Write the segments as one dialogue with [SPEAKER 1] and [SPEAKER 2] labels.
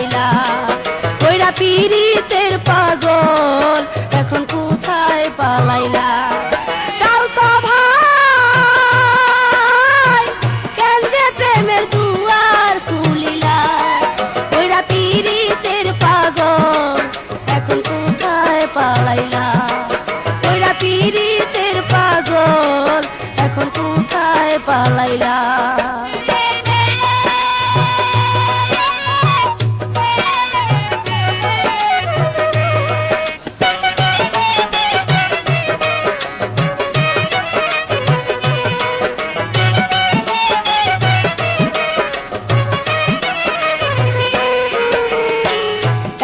[SPEAKER 1] পালাইলা কইরা পীড়িতের পাগল এখন কোথায় পালাইলা তাও তো ভাই কেন যে প্রেমের দুয়ার খুলিলা কইরা পীড়িতের পাগল এখন কোথায় পালাইলা কইরা পীড়িতের পাগল এখন কোথায় পালাইলা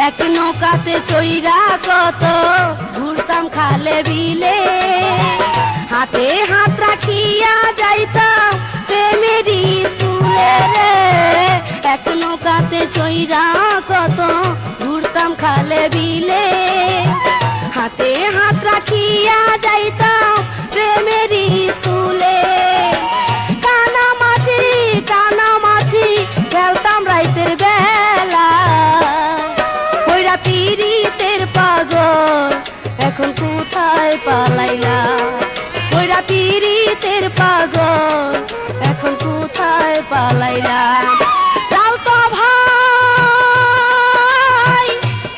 [SPEAKER 1] এক নৌকাতে চইরা কত ঘুরতাম খালে বিলে হাতে হাত রাখিয়া যাইতাম প্রেমেরই স্কুলে রে এক নৌকাতে চইরা কত ঘুরতাম খালে বিলে হাতে হাত রাখিয়া যাইতাম প্রেমেরই স্কুলে কানামাছি খেলতাম রাইতের বেলা কইরা পীড়িতের পাগল এখন কোথায় পালাইলা কইরা পীড়িতের পাগল এখন কোথায় পালাইলা তাও তো ভাই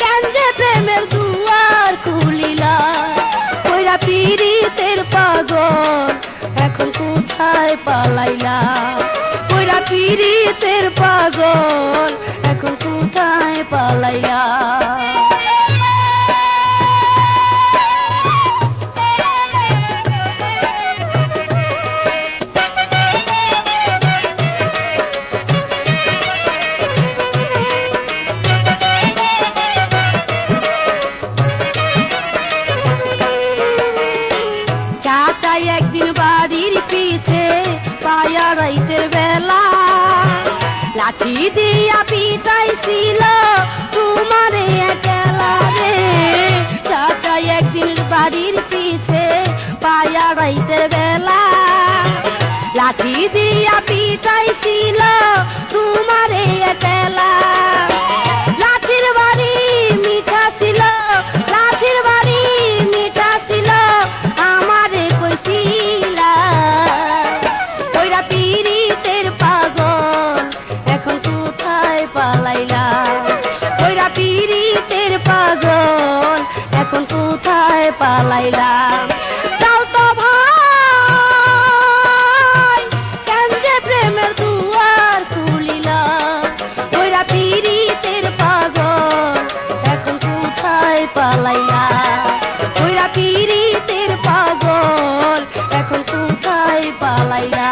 [SPEAKER 1] কেন যে প্রেমের দুয়ার খুলিলা কইরা পীড়িতের পাগল এখন কোথায় পালাইলা কইরা পীড়িতের পাগল এখন কোথায় পালাইলা চাচা একদিন বাড়ির পিছে পায়া রাইতের বেলা লাঠি দিয়া পিটাইছিল তোমারে একলা রে চাচা একদিন বাড়ির পিছে পায়া রাইতের বেলা লাঠি দিয়া পিটাইছিল তোমারে একলা লাঠির বাড়ি মিঠা ছিল লাঠির বাড়ি মিঠা ছিল আমারে কইছিলা কইরা পীড়িতের পাগল এখন কোথায় পালাইলা কইরা পীড়িতের পাগল এখন কোথায় পালাইলা তাও তো ভাই কেন যে প্রেমের দুয়ার খুলিলা কইরা পীড়িতের পাগল এখন কোথায় পালাইলা কইরা পীড়িতের পাগল এখন কোথায় পালাইলা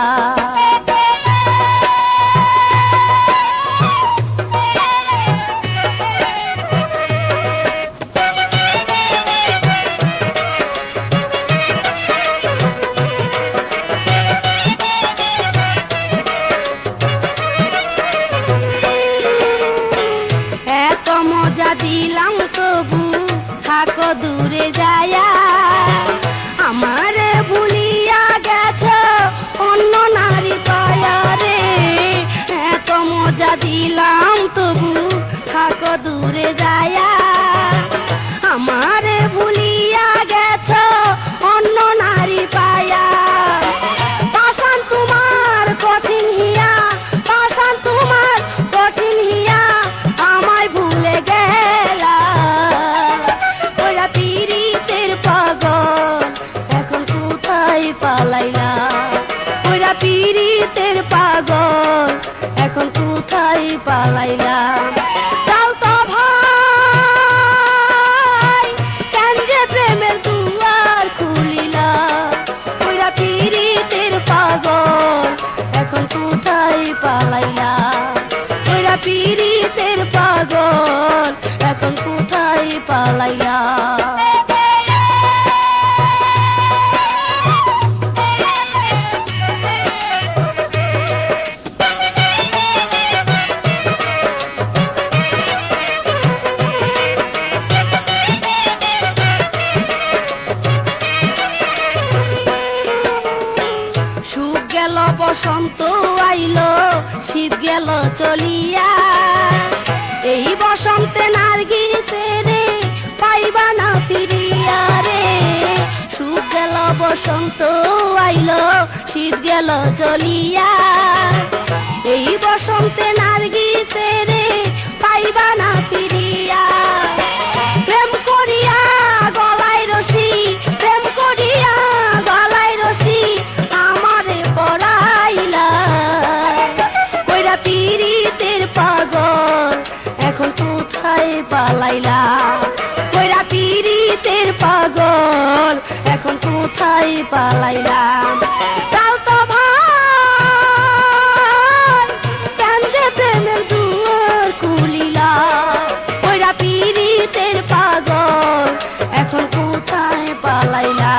[SPEAKER 1] এত মজা দিলাম তবু থাকো দূরে যায়া আমারে ভুলিয়া গেছ অন্য নারী পায়া রে এত মজা দিলাম তবু থাকো দূরে যায়া আমারে ভুলিয়া গেছ অন্য নারী পায়া পাষাণ তোমার কঠিন হিয়া পাষাণ তোমার কঠিন হিয়া আমায় ভুলে গেলা কইরা পীড়িতের পাগল এখন কোথায় পালাইলা কইরা পীড়িতের পাগল এখন কোথায় পালাইলা তাও তো ভাই কেন যে প্রেমের দুয়ার খুলিলা কইরা পীড়িতের পাগল এখন কোথায় পালাইলা কইরা পীড়িতের পাগল এখন কোথায় পালাইলা বসন্ত আইলো শীত গেল চলিয়া এই বসন্ত আইলো শীত গেল চলিয়া এই বসন্তে নার্গিসের পাইবা না ফিরিয়া প্রেম করিয়া গলায় রশি প্রেম করিয়া গলায় রশি আমারে পরাইলা কইরা পীড়িতের পাগল এখন কোথায় পালাইলা কইরা পীড়িতের পাগল এখন কোথায় পালাইলা তাও তো ভাই কেন যে প্রেমের দুয়ার খুলিলা কইরা পীড়িতের পাগল এখন কোথায় পালাইলা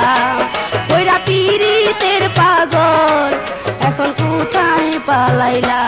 [SPEAKER 1] কইরা পীড়িতের পাগল এখন কোথায় পালাইলা।